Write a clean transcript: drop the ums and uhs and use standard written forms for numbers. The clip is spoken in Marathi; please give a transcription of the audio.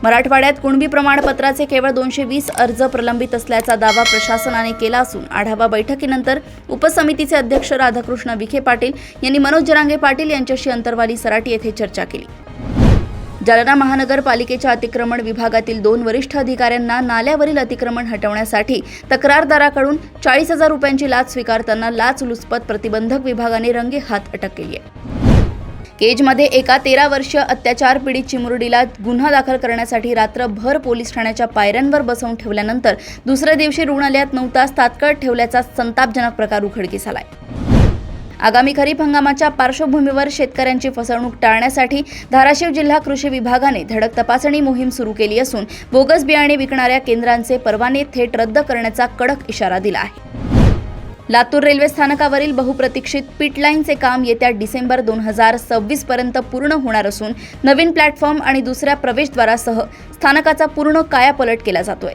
मराठवाड्यात कुणबी प्रमाणपत्राचे केवळ 220 अर्ज प्रलंबित असल्याचा दावा प्रशासनाने केला असून आढावा बैठकीनंतर उपसमितीचे अध्यक्ष राधाकृष्ण विखे पाटील यांनी मनोज जरांगे पाटील यांच्याशी अंतरवाली सराटी येथे चर्चा केली। जालना महानगरपालिकेच्या अतिक्रमण विभागातील 2 वरिष्ठ अधिकाऱ्यांना नाल्यावरील अतिक्रमण हटवण्यासाठी तक्रारदाराकडून 40,000 रुपयांची लाच स्वीकारताना लाचलुचपत प्रतिबंधक विभागाने रंगेहात अटक केली आहे। केजमध्ये एका 13 वर्षीय अत्याचार पीडित चिमुरडीला गुन्हा दाखल करण्यासाठी रात्रभर पोलीस ठाण्याच्या पायऱ्यांवर बसवून ठेवल्यानंतर दुसऱ्या दिवशी रुग्णालयात 9 तास तात्काळ ठेवल्याचा संतापजनक प्रकार उघडकीस आलाय। आगामी खरीप हंगामाच्या पार्श्वभूमीवर शेतकऱ्यांची फसवणूक टाळण्यासाठी धाराशिव जिल्हा कृषी विभागाने धडक तपासणी मोहीम सुरू केली असून बोगस बियाणे विकणाऱ्या केंद्रांचे परवाने थेट रद्द करण्याचा कडक इशारा दिला आहे। लातूर रेल्वे स्थानकावरील बहुप्रतीक्षित पिट लाईनचे काम येत्या डिसेंबर 2026 पर्यंत पूर्ण होणार असून नवीन प्लॅटफॉर्म आणि दुसऱ्या प्रवेशद्वारासह स्थानकाचा पूर्ण कायापालट केला जातोय।